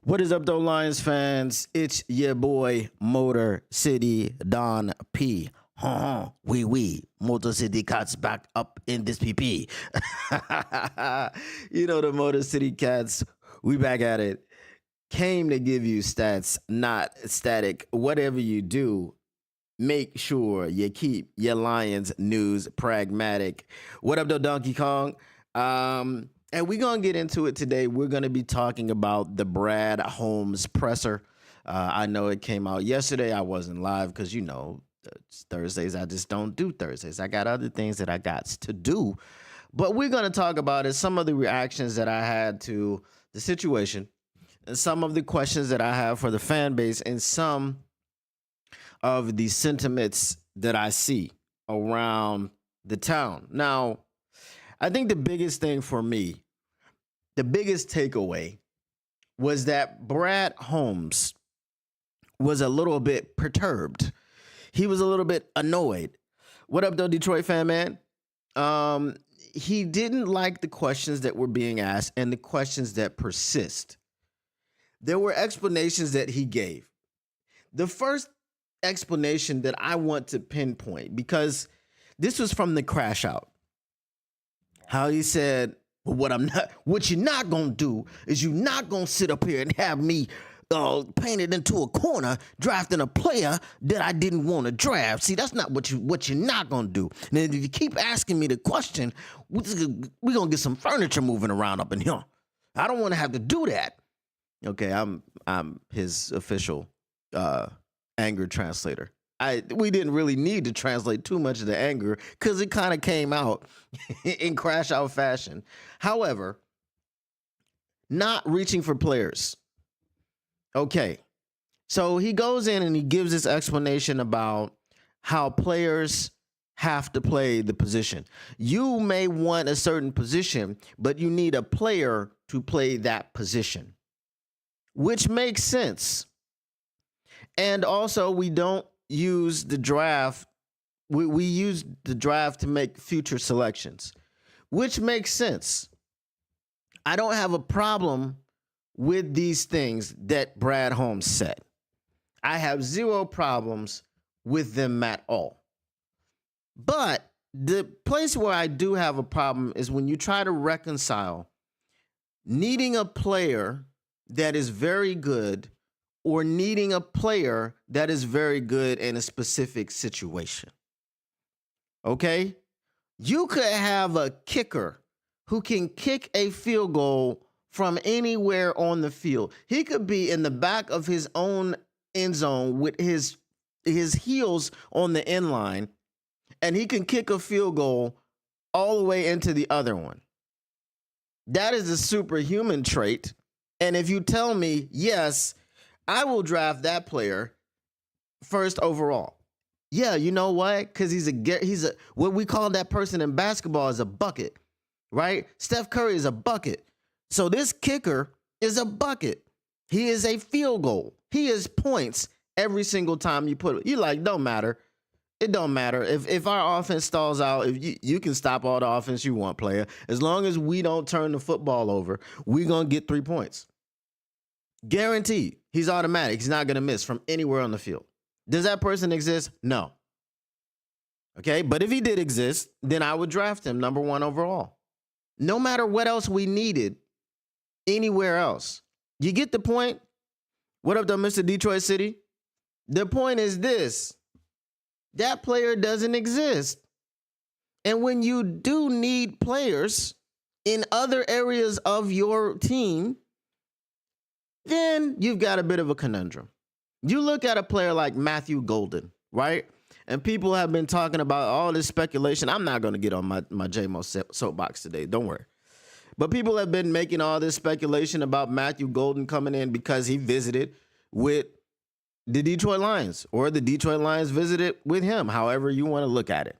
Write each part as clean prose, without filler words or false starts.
What is up, though, Lions fans? It's your boy, Motor City Don P. Motor City Cats back up in this PP. The Motor City Cats, we back at it. Came to give you stats, not static. Whatever you do, make sure you keep your Lions news pragmatic. What up, though, Donkey Kong? And we're going to get into it today. We're going to be talking about the Brad Holmes presser. I know it came out yesterday. I wasn't live because, it's Thursdays. I just don't do Thursdays. I got other things that I got to do. But we're going to talk about it, some of the reactions that I had to the situation, and some of the questions that I have for the fan base, and some of the sentiments that I see around the town. Now, I think the biggest thing for me, the biggest takeaway was that Brad Holmes was a little bit perturbed. He was a little bit annoyed. What up, though, Detroit fan man? He didn't like the questions that were being asked and the questions that persist. There were explanations that he gave. The first explanation that I want to pinpoint, because this was from the crash out. How he said, what you're not gonna do is you're not gonna sit up here and have me painted into a corner drafting a player that I didn't want to draft. See, that's not what you're not gonna do. And if you keep asking me the question, we're gonna get some furniture moving around up in here. I don't want to have to do that. Okay, I'm his official anger translator. We didn't really need to translate too much of the anger because it kind of came out in crash out fashion. However, not reaching for players. Okay, so he goes in and he gives this explanation about how players have to play the position. You may want a certain position, but you need a player to play that position, which makes sense. And also, we don't use the draft. We use the draft to make future selections, which makes sense. I don't have a problem with these things that Brad Holmes said. I have zero problems with them at all. But the place where I do have a problem is when you try to reconcile needing a player that is very good or needing a player that is very good in a specific situation. Okay? You could have a kicker who can kick a field goal from anywhere on the field. He could be in the back of his own end zone with his heels on the end line, and he can kick a field goal all the way into the other one. That is a superhuman trait. And if you tell me, yes, I will draft that player first overall. Yeah, you know what? Because he's a what we call that person in basketball is a bucket, right? Steph Curry is a bucket. So this kicker is a bucket. He is a field goal. He is points every single time you put it. You like, don't matter. It don't matter. If our offense stalls out, if you can stop all the offense you want, player. As long as we don't turn the football over, we're going to get 3 points. Guaranteed. He's automatic. He's not going to miss from anywhere on the field. Does that person exist? No. Okay, but if he did exist, then I would draft him number 1 overall. No matter what else we needed anywhere else. You get the point? What up, though, Mr. Detroit City? The point is this. That player doesn't exist. And when you do need players in other areas of your team, then you've got a bit of a conundrum. You look at a player like Matthew Golden, right? And people have been talking about all this speculation. I'm not going to get on my J-Mo soapbox today. Don't worry. But people have been making all this speculation about Matthew Golden coming in because he visited with the Detroit Lions, or the Detroit Lions visited with him, however you want to look at it.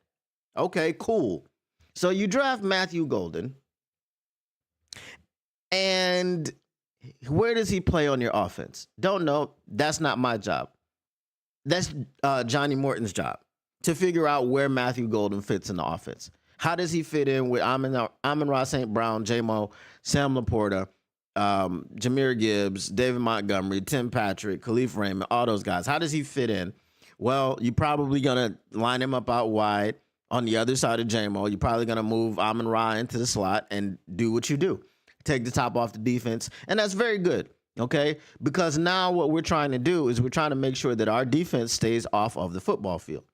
Okay, cool. So you draft Matthew Golden, and where does he play on your offense? Don't know. That's not my job. That's Johnny Morton's job to figure out where Matthew Golden fits in the offense. How does he fit in with Amon-Ra St. Brown, J-Mo, Sam Laporta, Jameer Gibbs, David Montgomery, Tim Patrick, Khalif Raymond, all those guys. How does he fit in? Well, you're probably going to line him up out wide on the other side of JMO. You're probably going to move Amon Ra into the slot and do what you do. Take the top off the defense. And that's very good, okay? Because now what we're trying to do is we're trying to make sure that our defense stays off of the football field.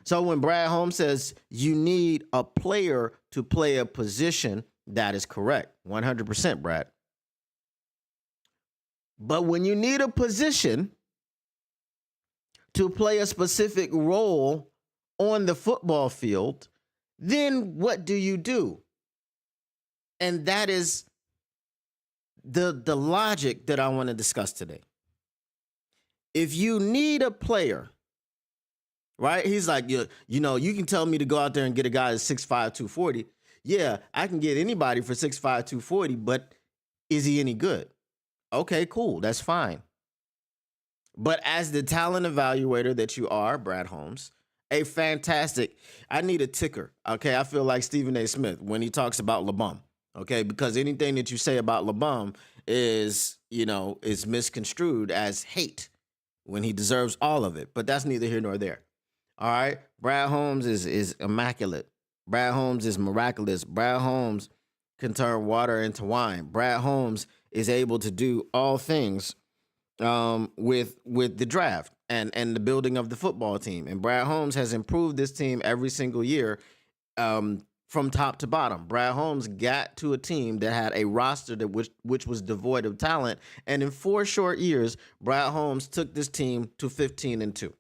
So when Brad Holmes says you need a player to play a position, that is correct. 100%, Brad. But when you need a position to play a specific role on the football field, then what do you do? And that is the logic that I want to discuss today. If you need a player, right? He's like, you can tell me to go out there and get a guy that's 6'5", 240. Yeah, I can get anybody for 6'5", 240, but is he any good? Okay, cool. That's fine. But as the talent evaluator that you are, Brad Holmes, I need a ticker. Okay, I feel like Stephen A. Smith when he talks about LeBum. Okay, because anything that you say about LeBum is misconstrued as hate when he deserves all of it. But that's neither here nor there. All right, Brad Holmes is immaculate. Brad Holmes is miraculous. Brad Holmes can turn water into wine. Brad Holmes is able to do all things with the draft and the building of the football team. And Brad Holmes has improved this team every single year from top to bottom. Brad Holmes got to a team that had a roster that which was devoid of talent. And in 4 short years, Brad Holmes took this team to 15-2.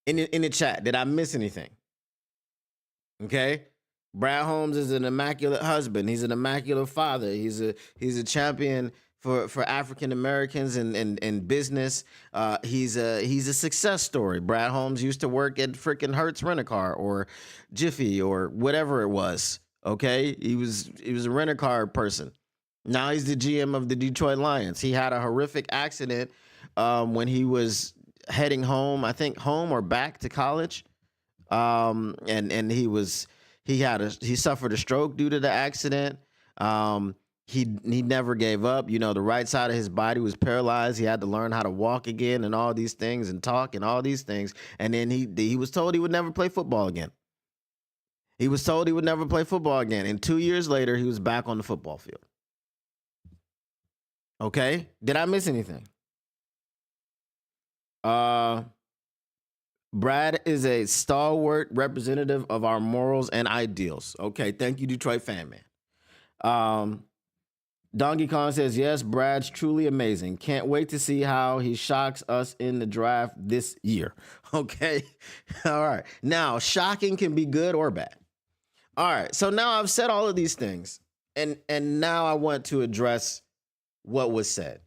In the chat, did I miss anything? Okay. Brad Holmes is an immaculate husband. He's an immaculate father. He's a champion for African Americans in business. He's a success story. Brad Holmes used to work at freaking Hertz Rent-A-Car or Jiffy or whatever it was. Okay, he was a rent-a-car person. Now he's the GM of the Detroit Lions. He had a horrific accident when he was heading home, I think home or back to college. And he suffered a stroke due to the accident. He never gave up. The right side of his body was paralyzed. He had to learn how to walk again and all these things and talk and all these things. And then he was told he would never play football again. He was told he would never play football again. And 2 years later, he was back on the football field. Okay. Did I miss anything? Brad is a stalwart representative of our morals and ideals. Okay, thank you, Detroit fan man. Donkey Kong says, yes, Brad's truly amazing. Can't wait to see how he shocks us in the draft this year. Okay, all right. Now, shocking can be good or bad. All right, so now I've said all of these things, and now I want to address what was said.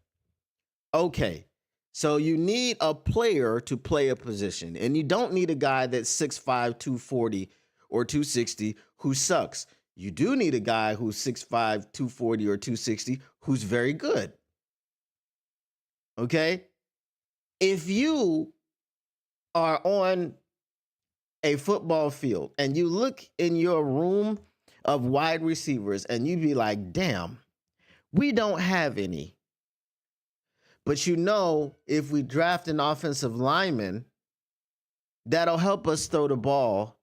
Okay. So you need a player to play a position, and you don't need a guy that's 6'5", 240 or 260 who sucks. You do need a guy who's 6'5", 240 or 260 who's very good. Okay? If you are on a football field and you look in your room of wide receivers and you be like, damn, we don't have any. But if we draft an offensive lineman, that'll help us throw the ball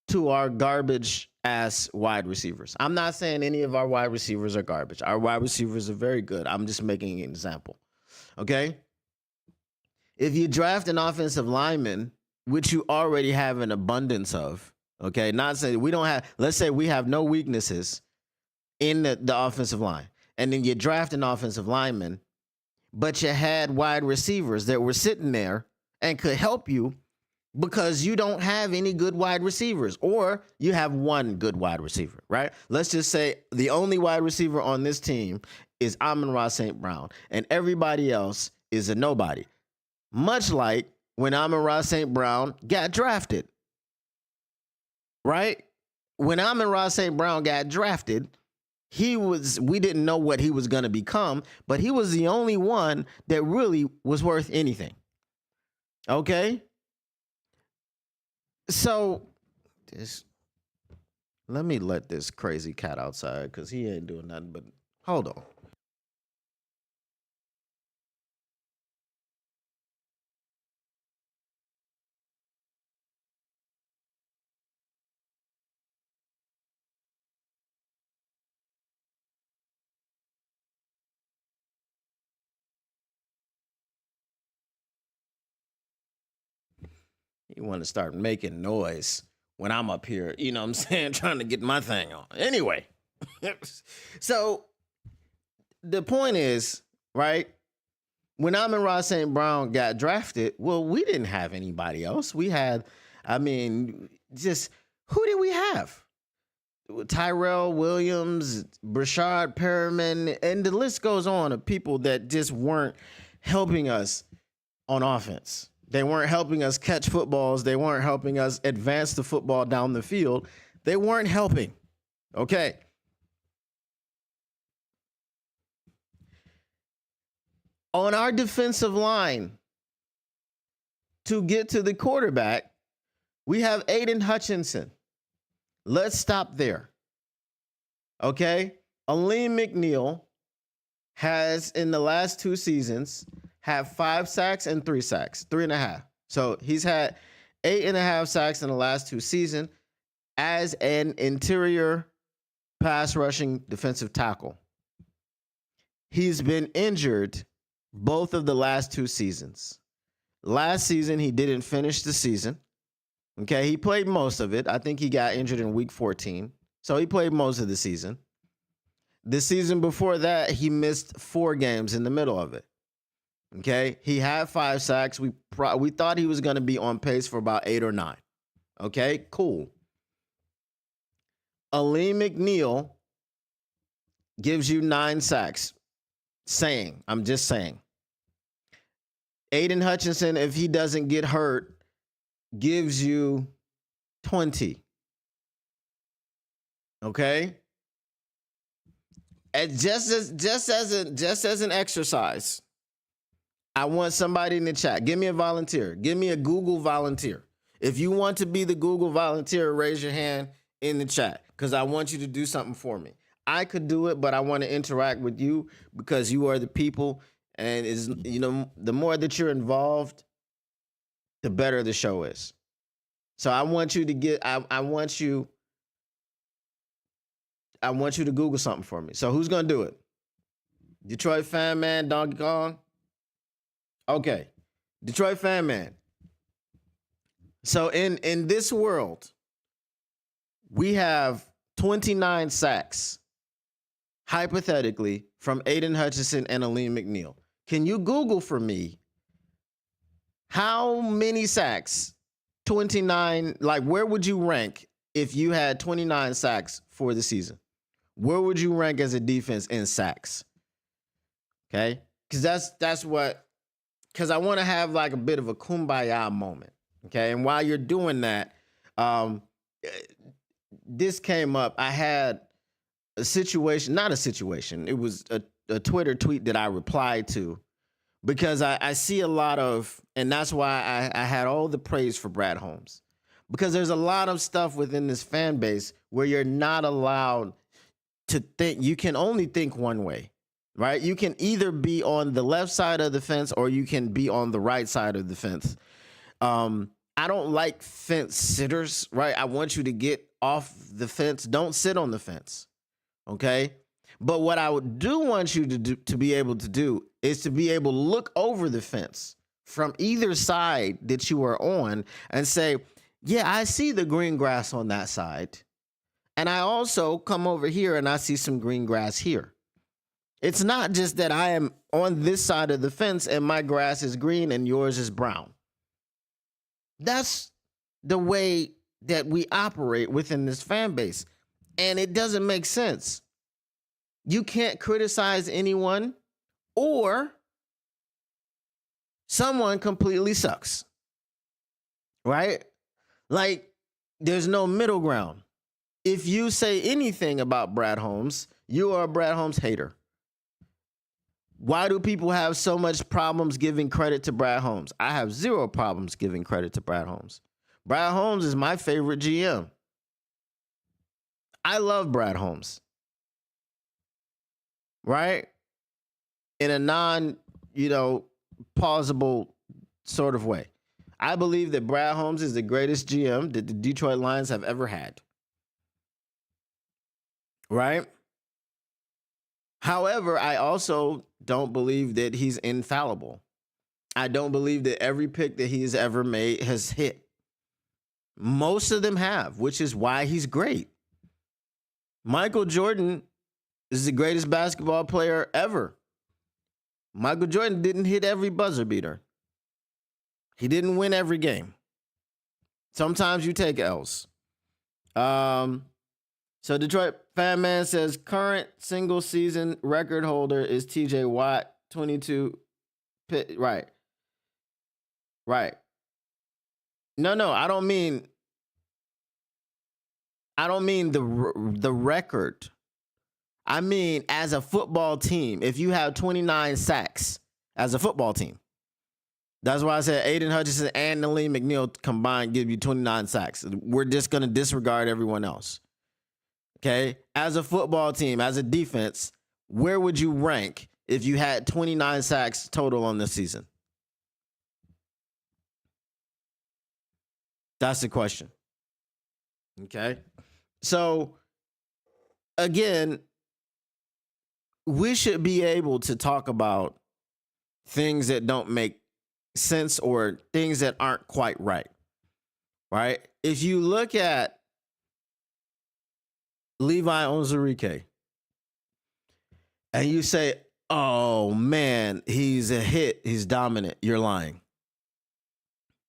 to our garbage-ass wide receivers. I'm not saying any of our wide receivers are garbage. Our wide receivers are very good. I'm just making an example. Okay? If you draft an offensive lineman, which you already have an abundance of, okay? Not saying let's say we have no weaknesses in the offensive line. And then you draft an offensive lineman, but you had wide receivers that were sitting there and could help you because you don't have any good wide receivers, or you have one good wide receiver, right? Let's just say the only wide receiver on this team is Amon-Ra St. Brown, and everybody else is a nobody. Much like when Amon-Ra St. Brown got drafted, right? When Amon-Ra St. Brown got drafted, we didn't know what he was going to become, but he was the only one that really was worth anything. Okay? So, let me let this crazy cat outside because he ain't doing nothing but Hold on. You want to start making noise when I'm up here, you know what I'm saying, trying to get my thing on. Anyway, so the point is, right? When Amon-Ra St. Brown got drafted, well, we didn't have anybody else. We had, I mean, just who did we have? Tyrell Williams, Brashard Perriman, and the list goes on of people that just weren't helping us on offense. They weren't helping us catch footballs. They weren't helping us advance the football down the field. They weren't helping. Okay. On our defensive line, to get to the quarterback, we have Aiden Hutchinson. Let's stop there. Okay. Aleem McNeil has, in the last 2 seasons, have 5 sacks and 3 sacks, 3.5. So he's had 8.5 sacks in the last 2 seasons as an interior pass rushing defensive tackle. He's been injured both of the last 2 seasons. Last season, he didn't finish the season. Okay, he played most of it. I think he got injured in week 14. So he played most of the season. The season before that, he missed 4 games in the middle of it. Okay, he had 5 sacks. We thought he was going to be on pace for about 8 or 9. Okay, cool. Aleem McNeil gives you 9 sacks. I'm just saying. Aiden Hutchinson, if he doesn't get hurt, gives you 20. Okay? And just as an exercise, I want somebody in the chat. Give me a volunteer. Give me a Google volunteer. If you want to be the Google volunteer, raise your hand in the chat because I want you to do something for me. I could do it, but I want to interact with you because you are the people. And the more that you're involved, the better the show is. So I want you to I want you to Google something for me. So who's gonna do it? Detroit Fan Man, Donkey Kong. Okay, Detroit Fan Man. So in this world, we have 29 sacks, hypothetically, from Aiden Hutchinson and Aleem McNeil. Can you Google for me how many sacks? 29. Like, where would you rank if you had 29 sacks for the season? Where would you rank as a defense in sacks? Okay, because that's what. Because I want to have like a bit of a kumbaya moment. Okay, and while you're doing that, this came up. I had a situation, not a situation. It was a Twitter tweet that I replied to because I see a lot of, and that's why I had all the praise for Brad Holmes, because there's a lot of stuff within this fan base where you're not allowed to think. You can only think one way, right? You can either be on the left side of the fence or you can be on the right side of the fence. I don't like fence sitters, right? I want you to get off the fence. Don't sit on the fence. Okay. But what I do want you to do, to be able to do, is to be able to look over the fence from either side that you are on and say, yeah, I see the green grass on that side. And I also come over here and I see some green grass here. It's not just that I am on this side of the fence and my grass is green and yours is brown. That's the way that we operate within this fan base. And it doesn't make sense. You can't criticize anyone or someone completely sucks. Right? Like, there's no middle ground. If you say anything about Brad Holmes, you are a Brad Holmes hater. Why do people have so much problems giving credit to Brad Holmes? I have 0 problems giving credit to Brad Holmes. Brad Holmes is my favorite GM. I love Brad Holmes. right? In a non, you know, plausible sort of way. I believe that Brad Holmes is the greatest GM that the Detroit Lions have ever had. Right? However, I also don't believe that he's infallible. I don't believe that every pick that he's ever made has hit. Most of them have, which is why he's great. Michael Jordan is the greatest basketball player ever. Michael Jordan didn't hit every buzzer beater. He didn't win every game. Sometimes you take L's. So Detroit Fan Man says current single season record holder is TJ Watt, 22. Right. Right. No, I don't mean the record. I mean as a football team, if you have 29 sacks as a football team. That's why I said Aiden Hutchinson and Aleem McNeil combined give you 29 sacks. We're just going to disregard everyone else. Okay? As a football team, as a defense, where would you rank if you had 29 sacks total on this season? That's the question. Okay? So, again, we should be able to talk about things that don't make sense or things that aren't quite right. Right? If you look at Levi Onwuzurike and you say, oh man, he's a hit, he's dominant, you're lying.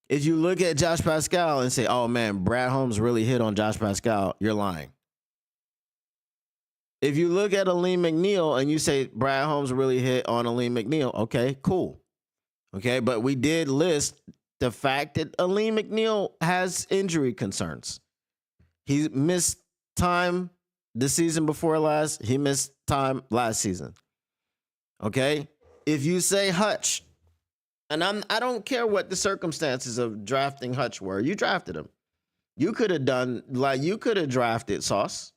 If you look at Josh Pascal and say, oh man, Brad Holmes really hit on Josh Pascal, you're lying. If you look at Aleem McNeil and you say Brad Holmes really hit on Aleem McNeil, okay, cool. Okay, but we did list the fact that Aleem McNeil has injury concerns. He missed time the season before last. He missed time last season. Okay? If you say Hutch, and I don't care what the circumstances of drafting Hutch were. You drafted him. You could have drafted Sauce.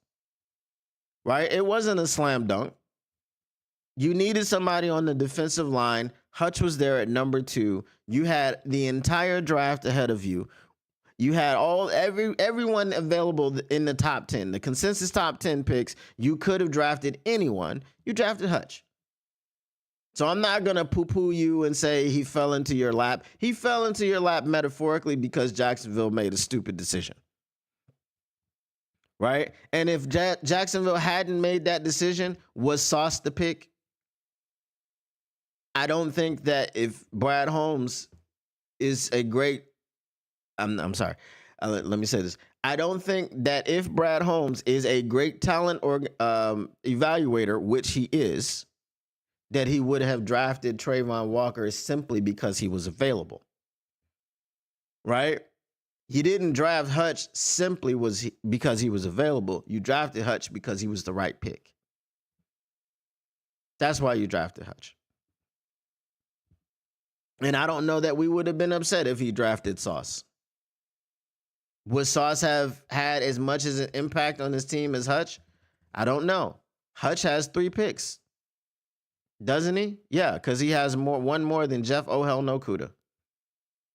Right? It wasn't a slam dunk. You needed somebody on the defensive line. Hutch was there at number 2. You had the entire draft ahead of you. You had everyone available in the top 10, the consensus top 10 picks. You could have drafted anyone. You drafted Hutch. So I'm not going to poo-poo you and say he fell into your lap. He fell into your lap metaphorically because Jacksonville made a stupid decision. Right? And if Jacksonville hadn't made that decision, was Sauce the pick? I don't think that if Brad Holmes is a great, I'm sorry. Let me say this. I don't think that if Brad Holmes is a great talent or evaluator, which he is, that he would have drafted Trayvon Walker simply because he was available. Right? You didn't draft Hutch simply because he was available. You drafted Hutch because he was the right pick. That's why you drafted Hutch. And I don't know that we would have been upset if he drafted Sauce. Would Sauce have had as much as an impact on his team as Hutch? I don't know. Hutch has 3 picks. Doesn't he? Yeah, because he has one more than Jeff Ohel-Nokuda.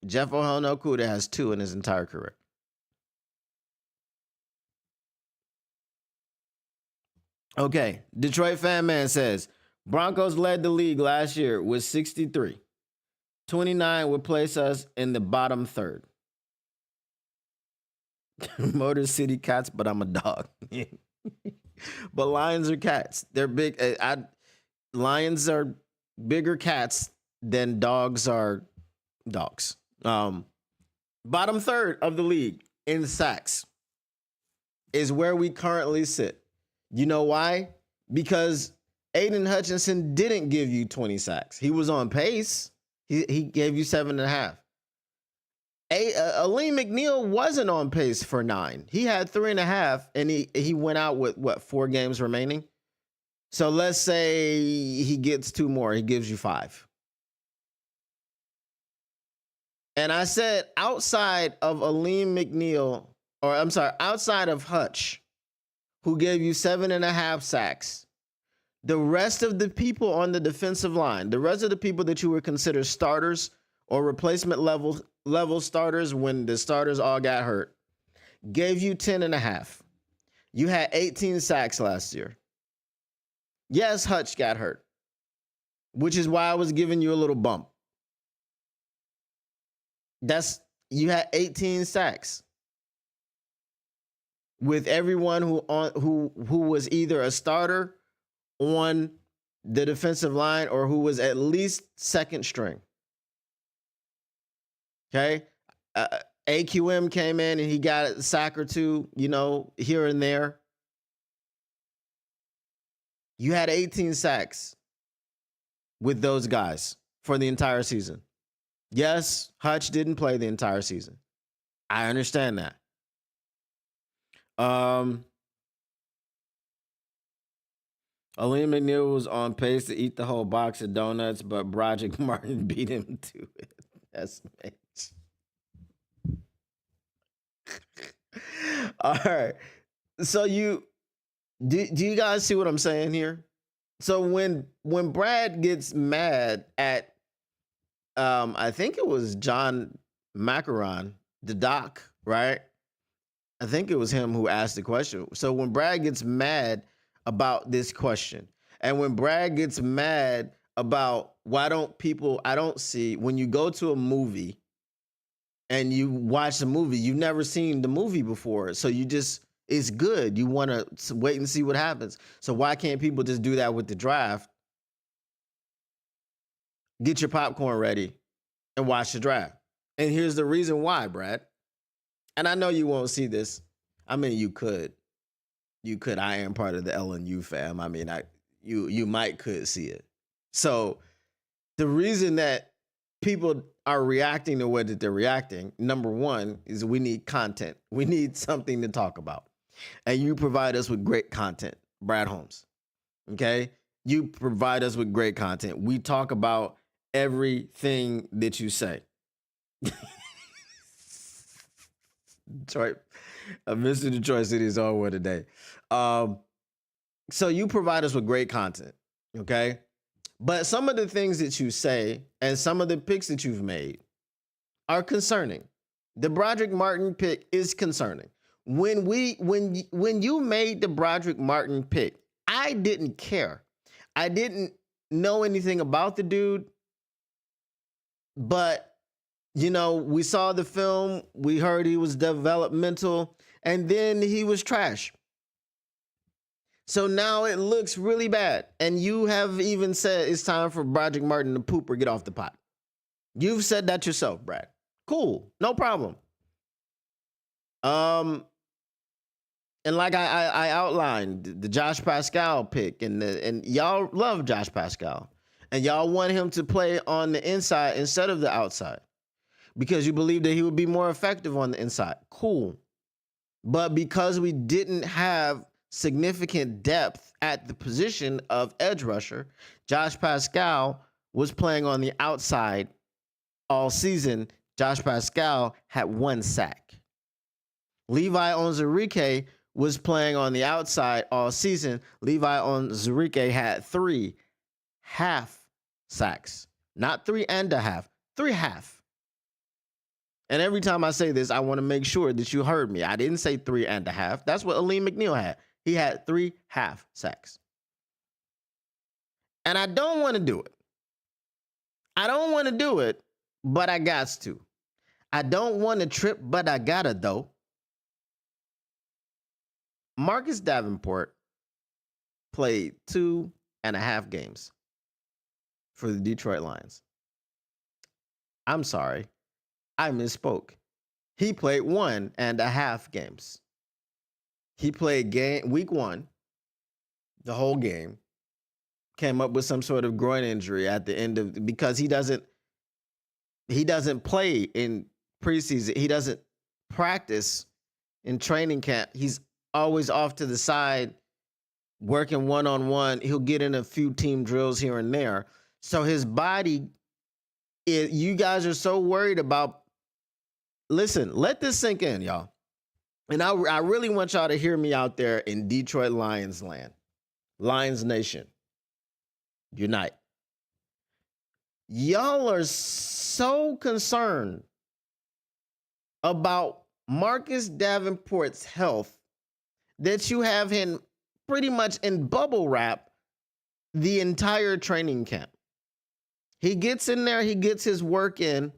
Jeff Ohel-Nokuda has 2 in his entire career. Okay, Detroit Fan Man says, Broncos led the league last year with 63. 29 would place us in the bottom third. Motor City Cats, but I'm a dog. But lions are cats. They're big. Lions are bigger cats than dogs are dogs. Bottom third of the league in sacks is where we currently sit. You know why? Because Aiden Hutchinson didn't give you 20 sacks. He was on pace. He gave you 7.5. Aleem McNeil wasn't on pace for 9. He had 3.5, and he went out with 4 games remaining. So let's say he gets 2 more. He gives you 5. And I said outside of Aleem McNeil, outside of Hutch, who gave you 7.5 sacks, The rest of the people on the defensive line, the rest of the people that you would consider starters or replacement level starters when the starters all got hurt, gave you 10 and a half. You had 18 sacks last year. Yes, Hutch got hurt, which is why I was giving you a little bump. You had 18 sacks with everyone who was either a starter on the defensive line or who was at least second string. Okay. AQM came in and he got a sack or two, here and there. You had 18 sacks with those guys for the entire season. Yes, Hutch didn't play the entire season. I understand that. Aleem McNeil was on pace to eat the whole box of donuts, but Broderick Martin beat him to it. That's Mitch. All right. So do you guys see what I'm saying here? So when Brad gets mad at I think it was John Macaron, the doc, right? I think it was him who asked the question. So when Brad gets mad about this question, and when Brad gets mad about I don't see, when you go to a movie and you watch the movie, you've never seen the movie before. So it's good. You want to wait and see what happens. So why can't people just do that with the draft? Get your popcorn ready and watch the draft. And here's the reason why, Brad. And I know you won't see this. I mean, you could. I am part of the LNU fam. I mean, you might could see it. So the reason that people are reacting the way that they're reacting, number one, is we need content. We need something to talk about. And you provide us with great content, Brad Holmes. Okay? You provide us with great content. We talk about everything that you say. Detroit, Mr. Detroit City is on one today. So you provide us with great content, okay? But some of the things that you say and some of the picks that you've made are concerning. The Broderick Martin pick is concerning. When you made the Broderick Martin pick, I didn't care. I didn't know anything about the dude, but we saw the film, we heard he was developmental, and then he was trash. So now it looks really bad. And you have even said it's time for Broderick Martin to poop or get off the pot. You've said that yourself, Brad. Cool. No problem. And like I outlined, the Josh Pascal pick, and y'all love Josh Pascal. And y'all want him to play on the inside instead of the outside, because you believe that he would be more effective on the inside. Cool. But because we didn't have significant depth at the position of edge rusher, Josh Pascal was playing on the outside all season. Josh Pascal had 1 sack. Levi Onwuzurike was playing on the outside all season. Levi Onwuzurike had 3 half sacks. Not 3.5, 3 half. And every time I say this, I want to make sure that you heard me. I didn't say 3.5. That's what Aleem McNeil had. He had 3 half sacks. And I don't want to do it. I don't want to do it, but I got to. I don't want to trip, but I gotta though. Marcus Davenport played 2.5 games for the Detroit Lions. I'm sorry. I misspoke. He played 1.5 games. He played week 1, the whole game, came up with some sort of groin injury at the end of, because he doesn't play in preseason. He doesn't practice in training camp. He's always off to the side working one-on-one. He'll get in a few team drills here and there. So his body, you guys are so worried about. Listen, let this sink in, y'all. And I really want y'all to hear me out there in Detroit Lions land, Lions Nation. Unite. Y'all are so concerned about Marcus Davenport's health that you have him pretty much in bubble wrap the entire training camp. He gets in there, he gets his work in.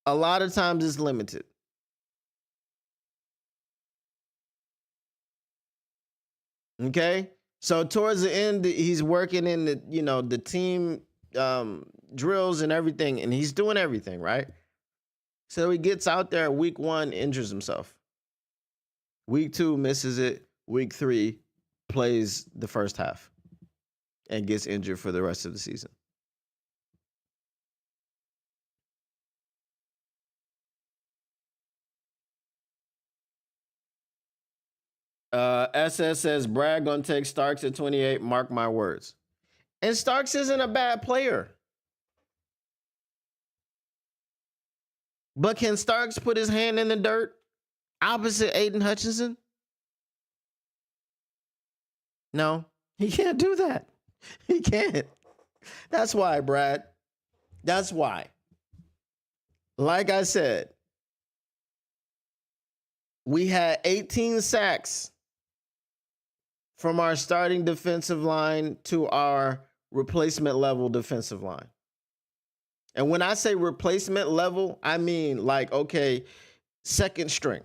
A lot of times it's limited. Okay? So towards the end, he's working in the team drills and everything, and he's doing everything, right? So he gets out there week 1, injures himself. Week 2, misses it. Week 3, plays the first half and gets injured for the rest of the season. SS says Brad gonna take Starks at 28. Mark my words. And Starks isn't a bad player. But can Starks put his hand in the dirt opposite Aiden Hutchinson? No, he can't do that. He can't. That's why, Brad. That's why. Like I said, we had 18 sacks from our starting defensive line to our replacement level defensive line. And when I say replacement level, I mean like, okay, second string.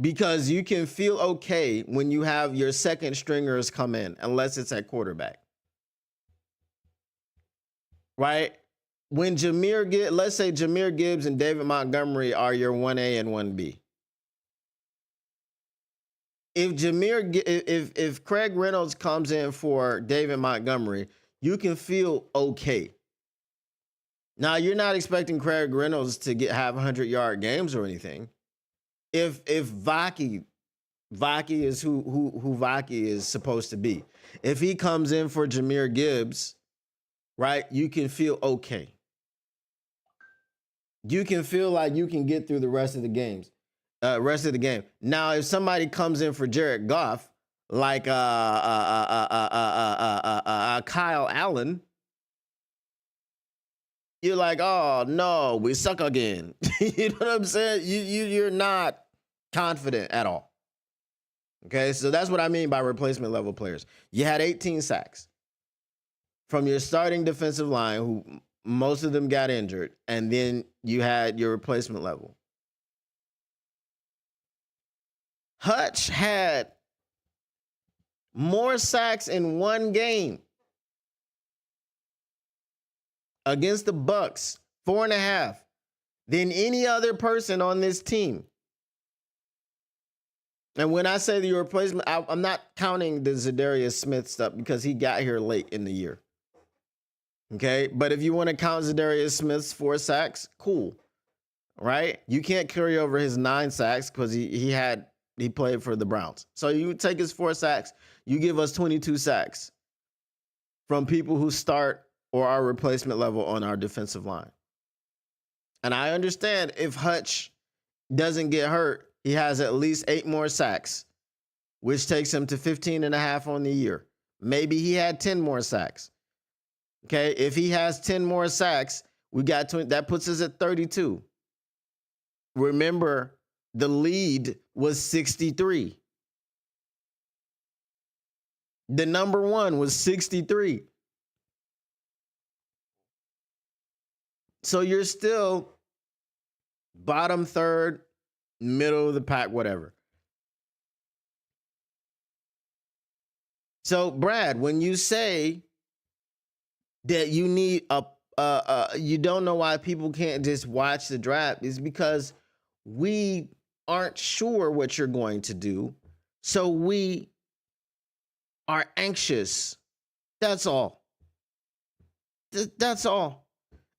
Because you can feel okay when you have your second stringers come in, unless it's at quarterback. Right? When let's say Jahmyr Gibbs and David Montgomery are your 1A and 1B. If Craig Reynolds comes in for David Montgomery, you can feel okay. Now, you're not expecting Craig Reynolds to have 100-yard games or anything. If Vaki is who Vaki is supposed to be, if he comes in for Jahmyr Gibbs, right, you can feel okay. You can feel like you can get through the rest of the game. Now, if somebody comes in for Jared Goff, like Kyle Allen, you're like, oh no, we suck again. You know what I'm saying? You're not confident at all. Okay, so that's what I mean by replacement level players. You had 18 sacks from your starting defensive line, who most of them got injured, and then you had your replacement level. Hutch had more sacks in one game against the Bucks, 4.5, than any other person on this team. And when I say the replacement, I'm not counting the Zadarius Smith stuff because he got here late in the year. Okay, but if you want to count Zadarius Smith's 4 sacks, cool, right? You can't carry over his 9 sacks because he played for the Browns. So you take his 4 sacks, you give us 22 sacks from people who start or are replacement level on our defensive line. And I understand if Hutch doesn't get hurt, he has at least 8 more sacks, which takes him to 15.5 on the year. Maybe he had 10 more sacks. Okay, if he has 10 more sacks, that puts us at 32. Remember, the lead was 63. The number 1 was 63. So you're still bottom third, middle of the pack, whatever. So, Brad, when you say that you need you don't know why people can't just watch the draft, is because we aren't sure what you're going to do. So we are anxious. That's all. That's all.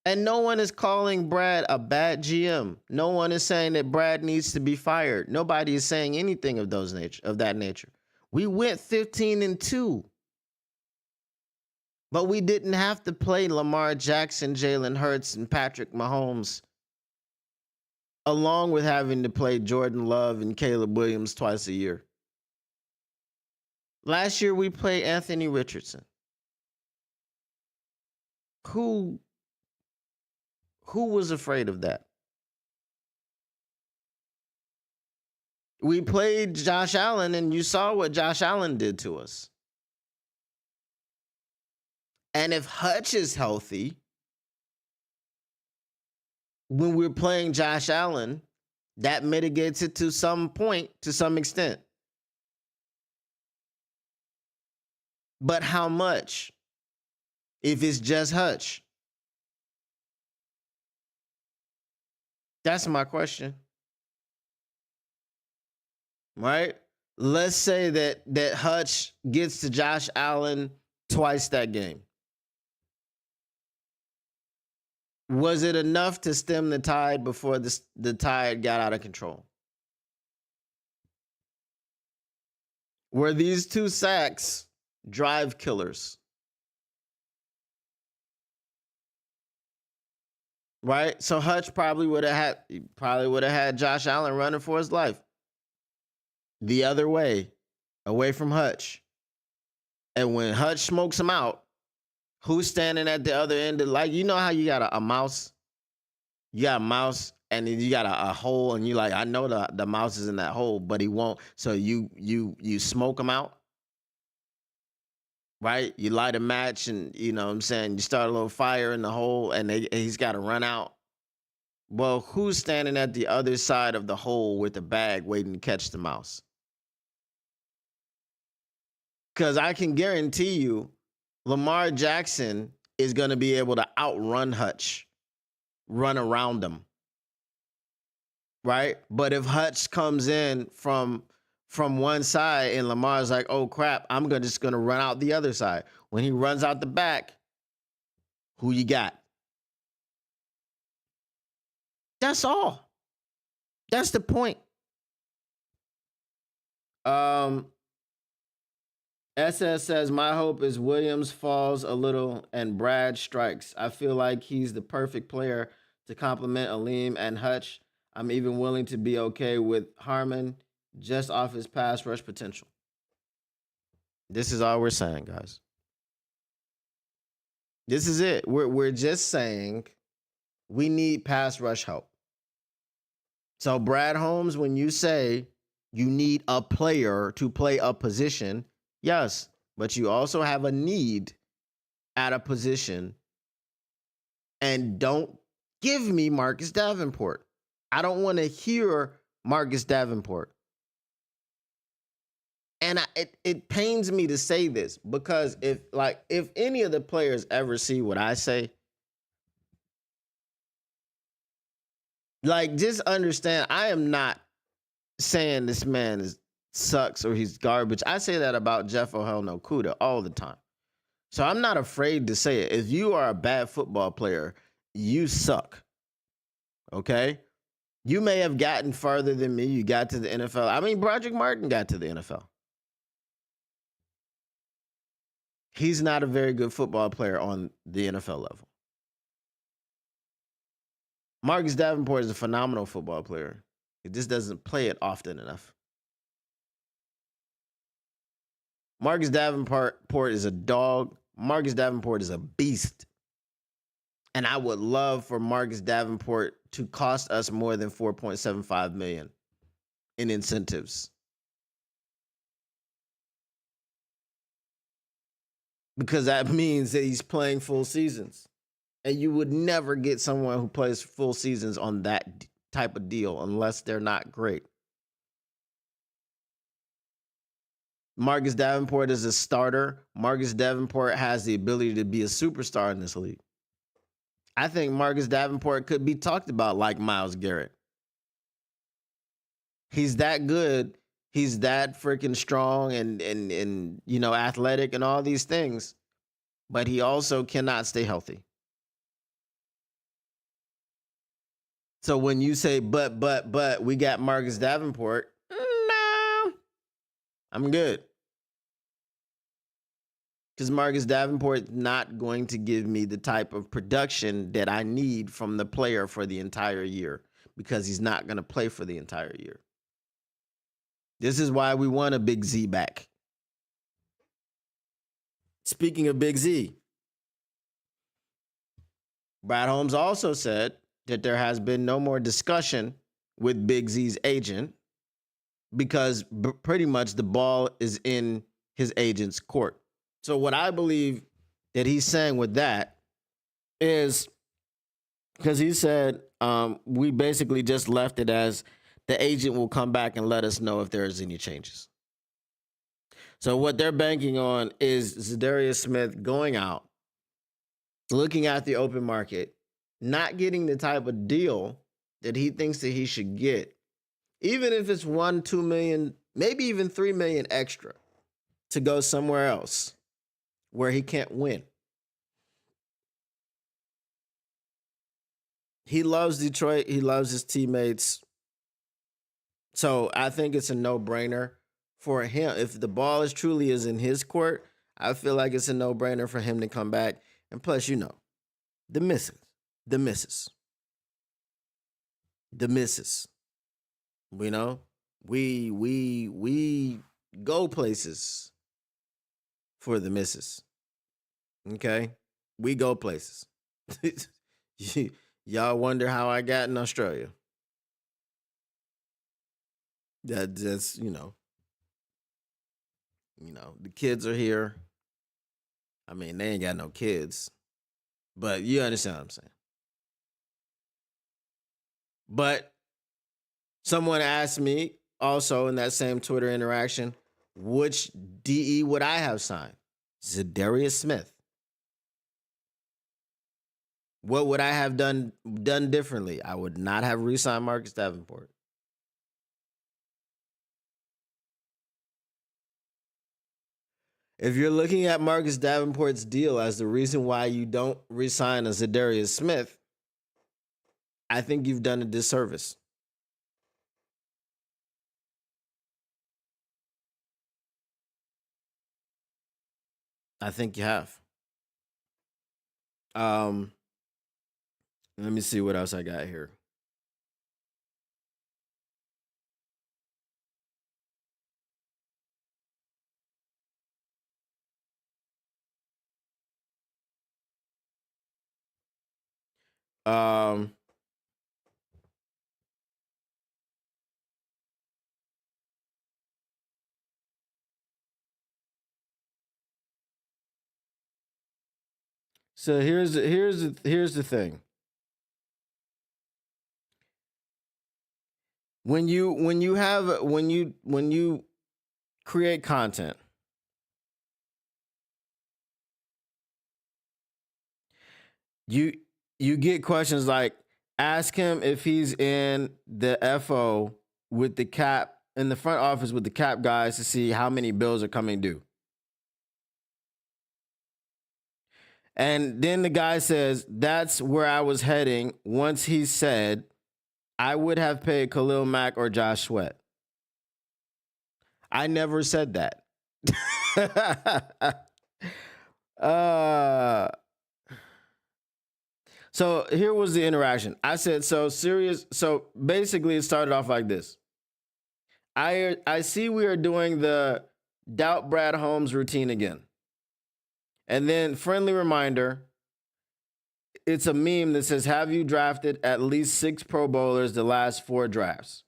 And no one is calling Brad a bad GM. No one is saying that Brad needs to be fired. Nobody is saying anything of that nature. We went 15-2. But we didn't have to play Lamar Jackson, Jalen Hurts, and Patrick Mahomes, along with having to play Jordan Love and Caleb Williams twice a year. Last year we played Anthony Richardson. Who who was afraid of that? We played Josh Allen, and you saw what Josh Allen did to us. And if Hutch is healthy, when we're playing Josh Allen, that mitigates it to some point, to some extent. But how much? If it's just Hutch? That's my question. Right? Let's say that Hutch gets to Josh Allen twice that game. Was it enough to stem the tide before the tide got out of control? Were these 2 sacks drive killers? Right? So Hutch probably would have had Josh Allen running for his life. The other way, away from Hutch. And when Hutch smokes him out, who's standing at the other end of, like, you know how you got a mouse? You got a mouse and then you got a hole, and you like, I know the mouse is in that hole, but he won't. So you smoke him out, right? You light a match, and you know what I'm saying, you start a little fire in the hole, and he's got to run out. Well, who's standing at the other side of the hole with the bag waiting to catch the mouse? Because I can guarantee you, Lamar Jackson is going to be able to outrun Hutch, run around him, right? But if Hutch comes in from one side and Lamar's like, oh crap, I'm just gonna run out the other side. When he runs out the back, who you got? That's all. That's the point. SS says, my hope is Williams falls a little and Brad strikes. I feel like he's the perfect player to complement Aleem and Hutch. I'm even willing to be okay with Harmon just off his pass rush potential. This is all we're saying, guys. This is it. We're just saying we need pass rush help. So Brad Holmes, when you say you need a player to play a position, yes, but you also have a need at a position. And don't give me Marcus Davenport. I don't want to hear Marcus Davenport. And it pains me to say this, because if any of the players ever see what I say, like, just understand, I am not saying this man sucks or he's garbage. I say that about Jeff Okudah all the time. So I'm not afraid to say it. If you are a bad football player, you suck. Okay? You may have gotten farther than me. You got to the NFL. I mean, Broderick Martin got to the NFL. He's not a very good football player on the NFL level. Marcus Davenport is a phenomenal football player. He just doesn't play it often enough. Marcus Davenport is a dog. Marcus Davenport is a beast. And I would love for Marcus Davenport to cost us more than $4.75 million in incentives. Because that means that he's playing full seasons. And you would never get someone who plays full seasons on that type of deal unless they're not great. Marcus Davenport is a starter. Marcus Davenport has the ability to be a superstar in this league. I think Marcus Davenport could be talked about like Myles Garrett. He's that good. He's that freaking strong and you know, athletic and all these things. But he also cannot stay healthy. So when you say but we got Marcus Davenport, no, I'm good. Because Marcus Davenport is not going to give me the type of production that I need from the player for the entire year, because he's not going to play for the entire year. This is why we want a Big Z back. Speaking of Big Z, Brad Holmes also said that there has been no more discussion with Big Z's agent because pretty much the ball is in his agent's court. So what I believe that he's saying with that is because he said we basically just left it as the agent will come back and let us know if there's any changes. So what they're banking on is Zadarius Smith going out, looking at the open market, not getting the type of deal that he thinks that he should get, even if it's 1, 2 million, maybe even 3 million extra to go somewhere else where he can't win. He loves Detroit. He loves his teammates. So I think it's a no-brainer for him. If the ball is truly is in his court, I feel like it's a no-brainer for him to come back. And plus, the misses. We go places for the misses. Okay? We go places. Y'all wonder how I got in Australia. That's the kids are here. I mean, they ain't got no kids, but you understand what I'm saying. But someone asked me also in that same Twitter interaction, which DE would I have signed? Zadarius Smith. What would I have done differently? I would not have re-signed Marcus Davenport. If you're looking at Marcus Davenport's deal as the reason why you don't re-sign a Zadarius Smith, I think you've done a disservice. I think you have. Let me see what else I got here. Um, so here's the thing. When you create content, you get questions like, ask him if he's in the FO with the cap in the front office with the cap guys to see how many bills are coming due. And then the guy says, that's where I was heading once he said I would have paid Khalil Mack or Josh Sweat. I never said that. So here was the interaction. I said, so basically it started off like this. I see we are doing the doubt Brad Holmes routine again. And then friendly reminder, it's a meme that says, have you drafted at least 6 Pro Bowlers the last 4 drafts?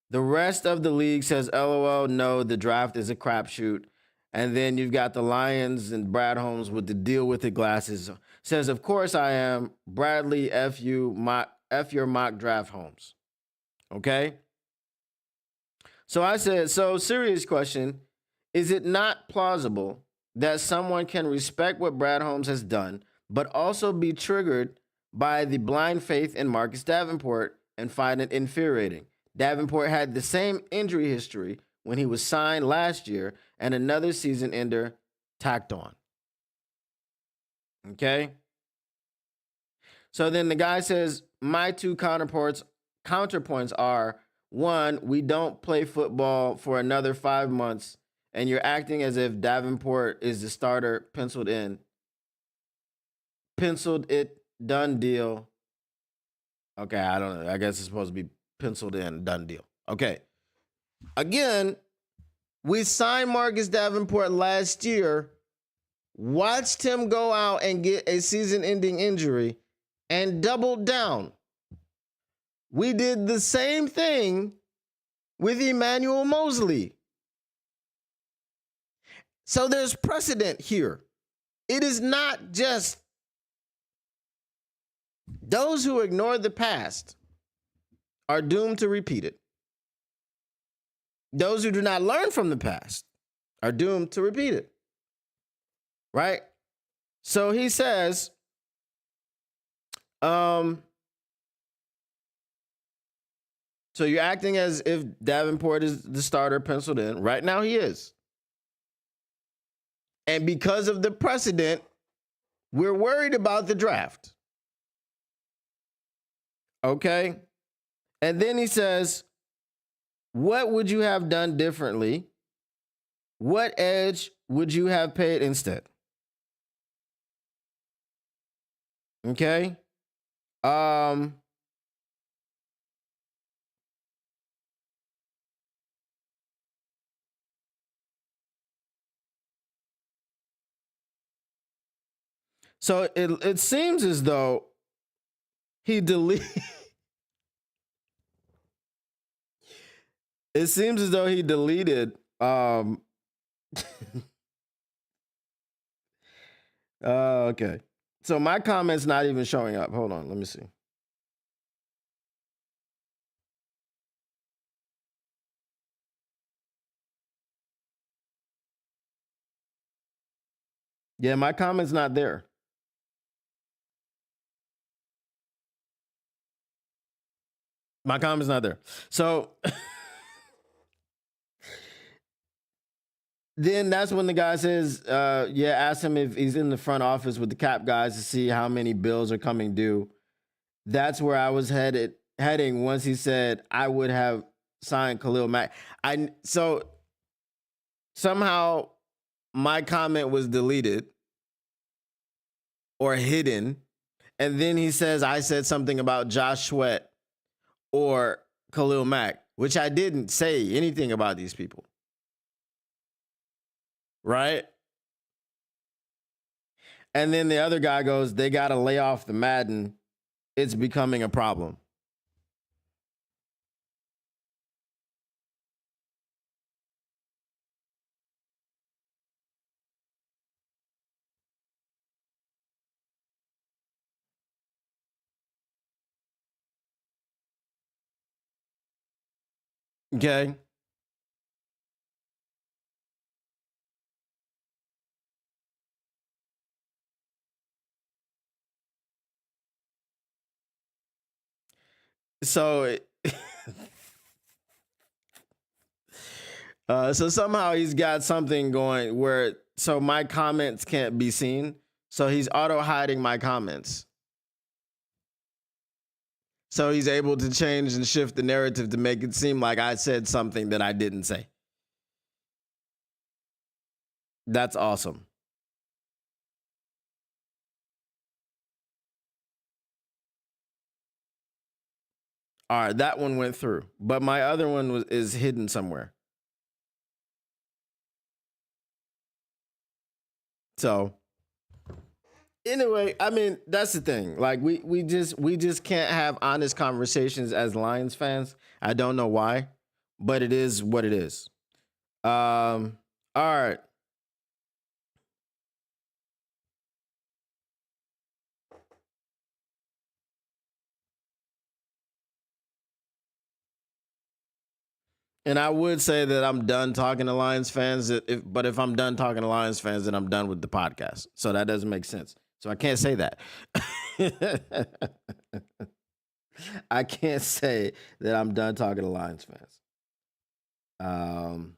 The rest of the league says, LOL, no, the draft is a crapshoot. And then you've got the Lions and Brad Holmes with the deal with the glasses. Says, of course I am. Bradley, F your mock draft Holmes. Okay? So I said, so serious question. Is it not plausible that someone can respect what Brad Holmes has done, but also be triggered by the blind faith in Marcus Davenport and find it infuriating? Davenport had the same injury history when he was signed last year and another season ender tacked on. Okay? So then the guy says, my 2 counterpoints are, 1, we don't play football for another 5 months, and you're acting as if Davenport is the starter, penciled it, done deal. Okay, I don't know. I guess it's supposed to be penciled in, done deal. Okay. Again, we signed Marcus Davenport last year watched him go out and get a season-ending injury, and doubled down. We did the same thing with Emmanuel Mosley. So there's precedent here. It is not just those who ignore the past are doomed to repeat it. Those who do not learn from the past are doomed to repeat it. Right? So he says, so you're acting as if Davenport is the starter penciled in. Right now he is. And because of the precedent, we're worried about the draft. Okay? And then he says, what would you have done differently? What edge would you have paid instead? Okay? So it seems as though he deleted. It seems as though he deleted. Okay. So my comment's not even showing up. Hold on, let me see. Yeah, my comment's not there. My comment's not there. So then that's when the guy says, ask him if he's in the front office with the cap guys to see how many bills are coming due. That's where I was heading once he said I would have signed Khalil Mack. So somehow my comment was deleted or hidden. And then he says I said something about Josh Sweat or Khalil Mack, which I didn't say anything about these people. Right? And then the other guy goes, they got to lay off the Madden. It's becoming a problem. Okay. So so somehow he's got something going where so my comments can't be seen. So he's auto hiding my comments. So he's able to change and shift the narrative to make it seem like I said something that I didn't say. That's awesome. All right, that one went through, but my other one is hidden somewhere. So anyway, I mean that's the thing. Like we just can't have honest conversations as Lions fans. I don't know why, but it is what it is. All right. And I would say that I'm done talking to Lions fans. But if I'm done talking to Lions fans, then I'm done with the podcast. So that doesn't make sense. So I can't say that. I can't say that I'm done talking to Lions fans. Um,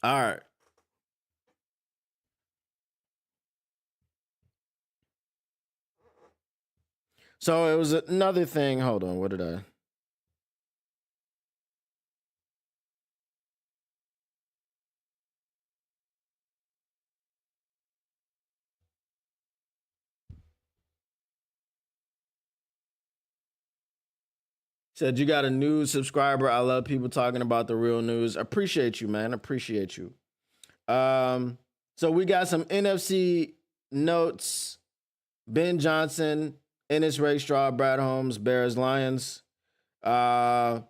all right. So it was another thing. Hold on. What did I? Said you got a new subscriber. I love people talking about the real news. Appreciate you, man. Appreciate you. So we got some NFC notes. Ben Johnson, Ennis Rakestraw, Brad Holmes, Bears, Lions. Uh,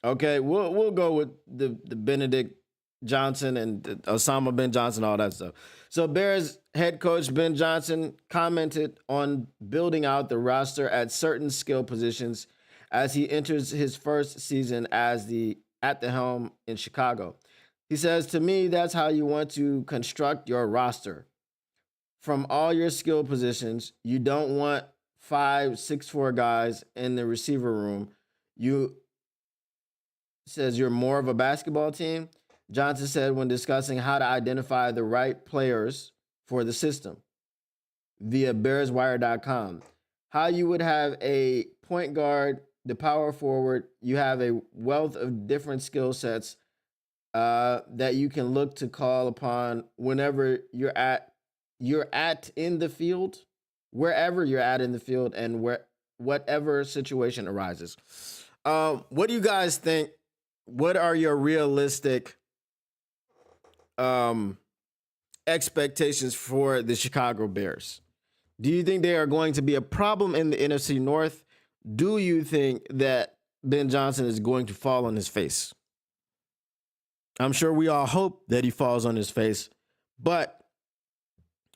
okay, we'll go with the Benedict Johnson and Osama Ben Johnson, all that stuff. So Bears head coach Ben Johnson commented on building out the roster at certain skill positions as he enters his first season as at the helm in Chicago. He says, "To me, that's how you want to construct your roster. From all your skill positions, you don't want 5'6'4" guys in the receiver room. You says you're more of a basketball team." Johnson said when discussing how to identify the right players for the system via BearsWire.com. How you would have a point guard, the power forward, you have a wealth of different skill sets that you can look to call upon whenever you're at in the field, wherever you're at in the field, and whatever situation arises. What do you guys think? What are your realistic expectations for the Chicago Bears? Do you think they are going to be a problem in the NFC North? Do you think that Ben Johnson is going to fall on his face? I'm sure we all hope that he falls on his face, but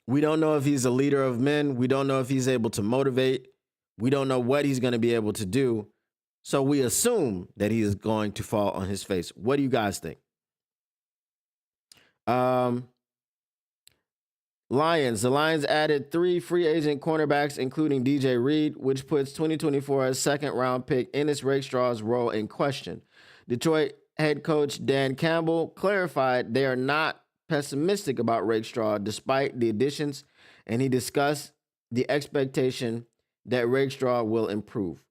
we don't know if he's a leader of men. We don't know if he's able to motivate. We don't know what he's going to be able to do. So we assume that he is going to fall on his face. What do you guys think? Lions. The Lions added 3 free agent cornerbacks, including DJ Reed, which puts 2024's second-round pick Ennis Rakestraw's role in question. Detroit head coach Dan Campbell clarified they are not pessimistic about Rakestraw despite the additions, and he discussed the expectation that Rakestraw will improve.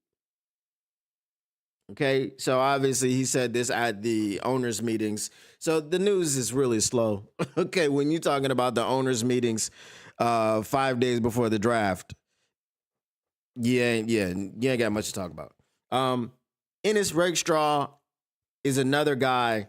Okay, so obviously he said this at the owners' meetings. So the news is really slow. Okay, when you're talking about the owners' meetings 5 days before the draft, you ain't got much to talk about. Ennis Rakestraw is another guy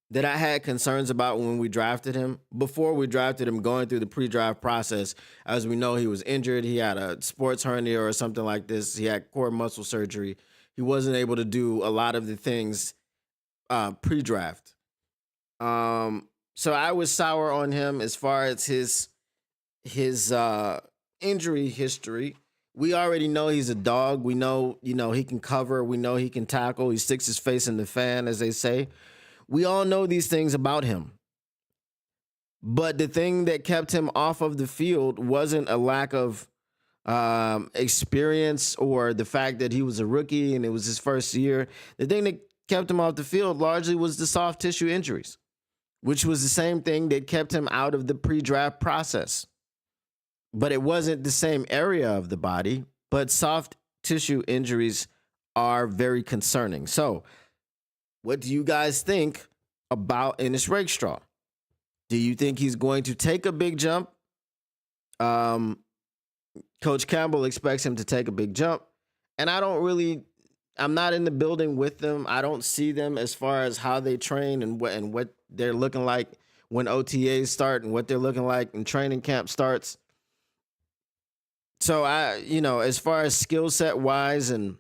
that I had concerns about when we drafted him. Before we drafted him, going through the pre-draft process, as we know, he was injured. He had a sports hernia or something like this. He had core muscle surgery. He wasn't able to do a lot of the things pre-draft. So I was sour on him as far as his injury history. We already know he's a dog. We know, he can cover. We know he can tackle. He sticks his face in the fan, as they say. We all know these things about him. But the thing that kept him off of the field wasn't a lack of experience or the fact that he was a rookie and it was his first year. The thing that kept him off the field largely was the soft tissue injuries, which was the same thing that kept him out of the pre-draft process. But it wasn't the same area of the body, but soft tissue injuries are very concerning. So, what do you guys think about Ennis Rakestraw? Do you think he's going to take a big jump? Coach Campbell expects him to take a big jump. And I'm not in the building with them. I don't see them as far as how they train and what they're looking like when OTAs start and what they're looking like when training camp starts. So as far as skill set wise, and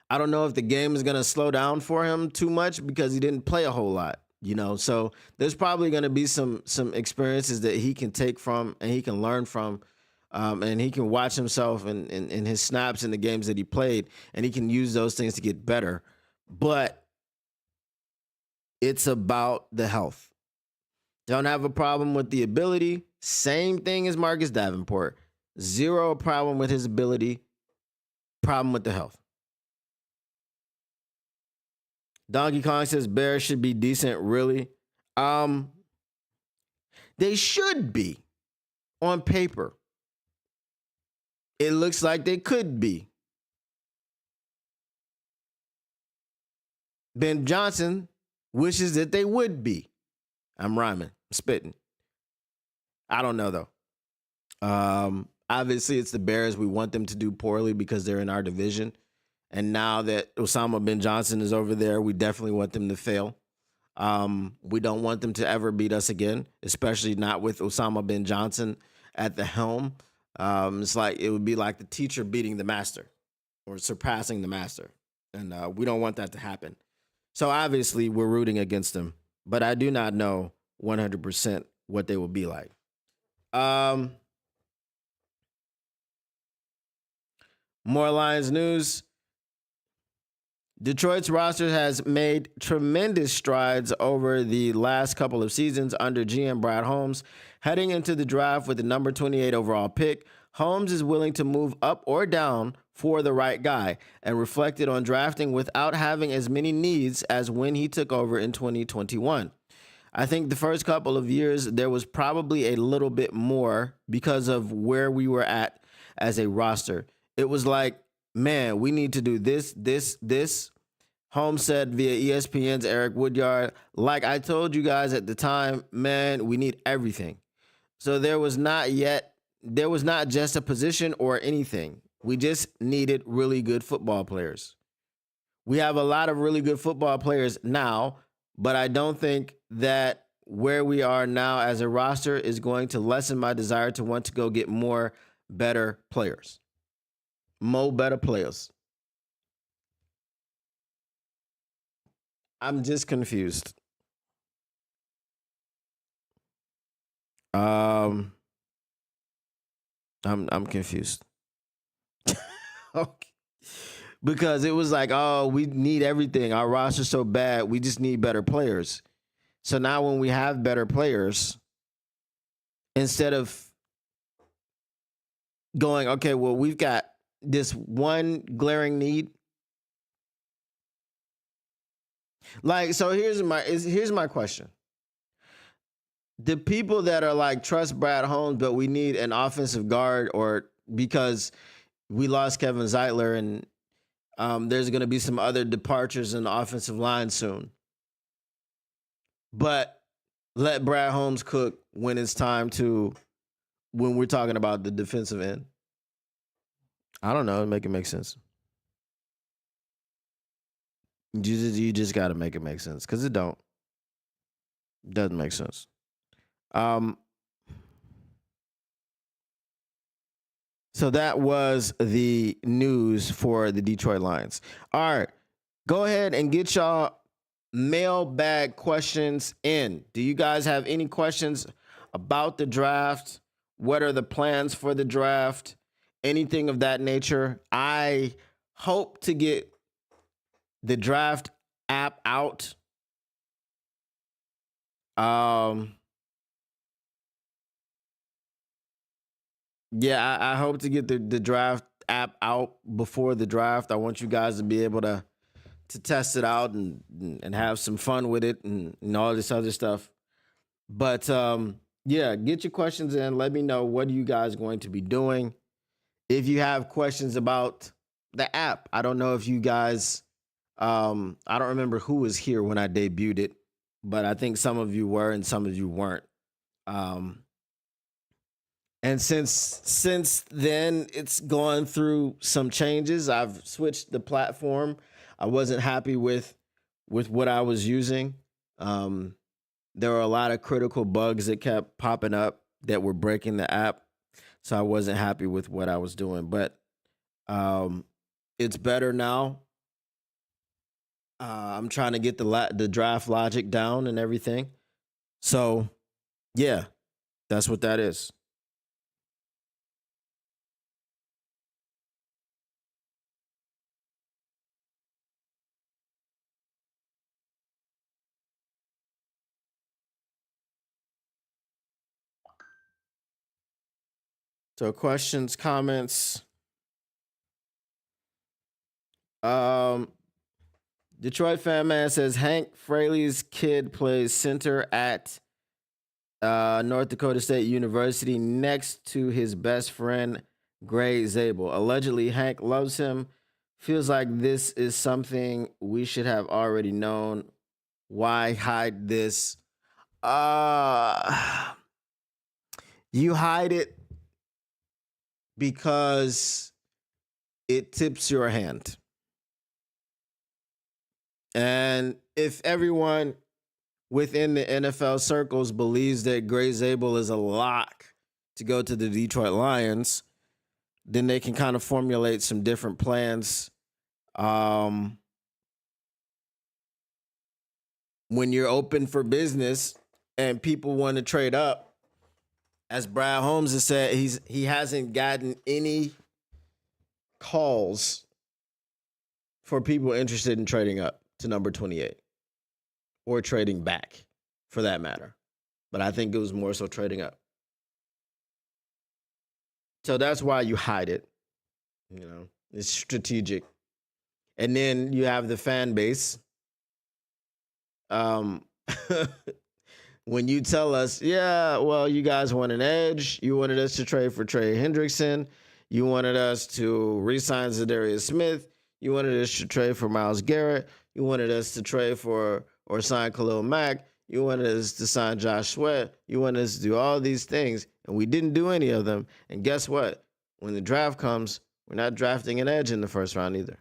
I don't know if the game is going to slow down for him too much because he didn't play a whole lot, So there's probably going to be some experiences that he can take from and he can learn from, and he can watch himself in his snaps in the games that he played, and he can use those things to get better. But it's about the health. Don't have a problem with the ability. Same thing as Marcus Davenport. Zero problem with his ability. Problem with the health. Donkey Kong says Bears should be decent, really. They should be on paper. It looks like they could be. Ben Johnson wishes that they would be. I'm rhyming, spitting. I don't know though. Obviously, it's the Bears. We want them to do poorly because they're in our division. And now that Osama bin Johnson is over there, we definitely want them to fail. We don't want them to ever beat us again, especially not with Osama bin Johnson at the helm. It's like it would be like the teacher beating the master or surpassing the master. And we don't want that to happen. So obviously, we're rooting against them, but I do not know 100% what they will be like. Um, More Lions news. Detroit's roster has made tremendous strides over the last couple of seasons under GM Brad Holmes. Heading into the draft with the number 28 overall pick, Holmes is willing to move up or down for the right guy and reflected on drafting without having as many needs as when he took over in 2021. I think the first couple of years there was probably a little bit more because of where we were at as a roster. It was like, man, we need to do this, this, this. Holmes said via ESPN's Eric Woodyard, like I told you guys at the time, man, we need everything. So there was not just a position or anything. We just needed really good football players. We have a lot of really good football players now, but I don't think that where we are now as a roster is going to lessen my desire to want to go get more better players. More better players. I'm just confused. Um, I'm confused. Okay. Because it was like, oh, we need everything. Our roster's so bad, we just need better players. So now when we have better players, instead of going, okay, well, we've got this one glaring need. Like, so here's my question. The people that are like trust Brad Holmes, but we need an offensive guard, or because we lost Kevin Zeitler and there's going to be some other departures in the offensive line soon. But let Brad Holmes cook when it's time to, when we're talking about the defensive end. I don't know. Make it make sense. You just got to make it make sense because it don't. Doesn't make sense. Um, so that was the news for the Detroit Lions. All right. Go ahead and get y'all mailbag questions in. Do you guys have any questions about the draft? What are the plans for the draft? Anything of that nature? I hope to get the draft app out. Yeah, I hope to get the draft app out before the draft. I want you guys to be able to test it out and have some fun with it and all this other stuff. But yeah, get your questions in. Let me know what are you guys going to be doing. If you have questions about the app, I don't know if you guys I don't remember who was here when I debuted it, but I think some of you were and some of you weren't. Um and since then it's gone through some changes. I've switched the platform. I wasn't happy with what I was using. Um there were a lot of critical bugs that kept popping up that were breaking the app. So I wasn't happy with what I was doing, but um it's better now. I'm trying to get the draft logic down and everything. So yeah, that's what that is. So questions, comments. Um, Detroit fan man says Hank Fraley's kid plays center at North Dakota State University next to his best friend Gray Zabel. Allegedly, Hank loves him. Feels like this is something we should have already known. Why hide this? Uh you hide it because it tips your hand. And if everyone within the NFL circles believes that Gray Zabel is a lock to go to the Detroit Lions, then they can kind of formulate some different plans. When you're open for business and people want to trade up, as Brad Holmes has said, he hasn't gotten any calls for people interested in trading up to number 28 or trading back for that matter. But I think it was more so trading up. So that's why you hide it. You know, it's strategic. And then you have the fan base. When you tell us, yeah, well, you guys want an edge. You wanted us to trade for Trey Hendrickson. You wanted us to re-sign Zadarius Smith. You wanted us to trade for Myles Garrett. You wanted us to trade for or sign Khalil Mack. You wanted us to sign Josh Sweat. You wanted us to do all these things, and we didn't do any of them. And guess what? When the draft comes, we're not drafting an edge in the first round either.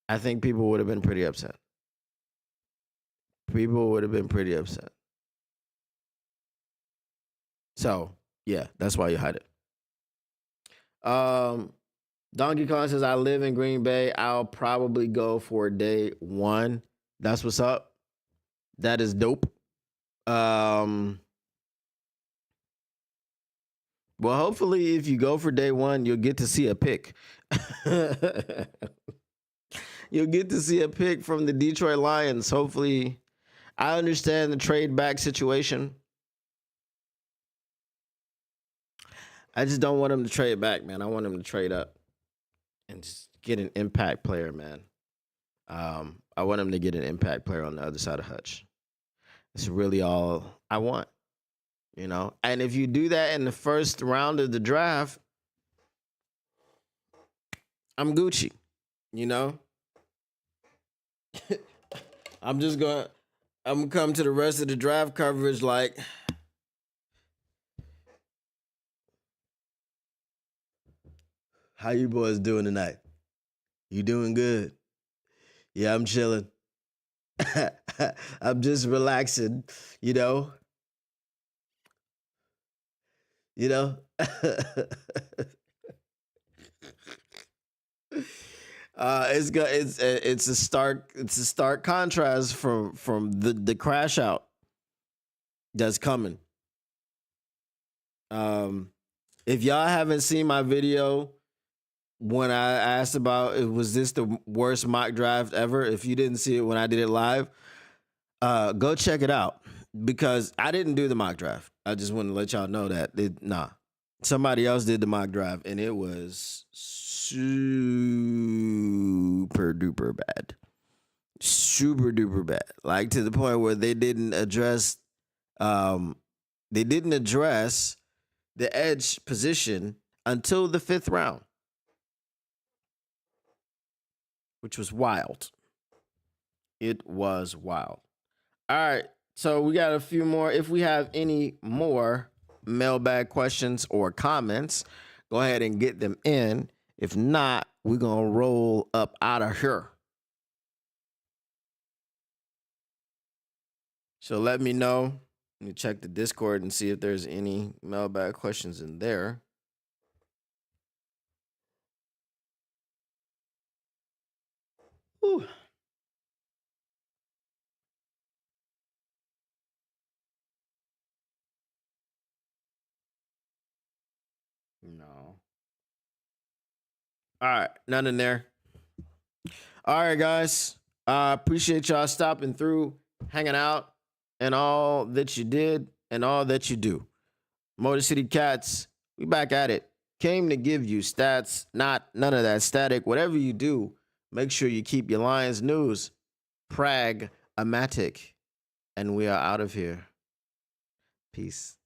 I think people would have been pretty upset. People would have been pretty upset. So, yeah, that's why you hide it. Donkey Kong says, I live in Green Bay. I'll probably go for day one. That's what's up. That is dope. Well, hopefully, if you go for day one, you'll get to see a pick. You'll get to see a pick from the Detroit Lions. Hopefully, I understand the trade back situation. I just don't want him to trade back, man. I want him to trade up and just get an impact player, man. I want him to get an impact player on the other side of Hutch. It's really all I want, you know. And if you do that in the first round of the draft, I'm Gucci, you know. I'm gonna come to the rest of the draft coverage like, how you boys doing tonight? You doing good? Yeah, I'm chilling. I'm just relaxing, you know. You know. It's a stark contrast from the crash out that's coming. If y'all haven't seen my video when I asked about was this the worst mock draft ever, if you didn't see it when I did it live, go check it out because I didn't do the mock draft. I just want to let y'all know that somebody else did the mock draft and it was super duper bad. Super duper bad. Like to the point where they didn't address the edge position until the 5th round, which was wild. It was wild. All right. So we got a few more. If we have any more mailbag questions or comments, go ahead and get them in. If not, we're going to roll up out of here. So let me know. Let me check the Discord and see if there's any mailbag questions in there. Whew. No. All right, none in there. All right, guys. Appreciate y'all stopping through, hanging out, and all that you did and all that you do. Motor City Cats, we back at it. Came to give you stats, none of that static. Whatever you do, make sure you keep your Lions news pragmatic. And we are out of here. Peace.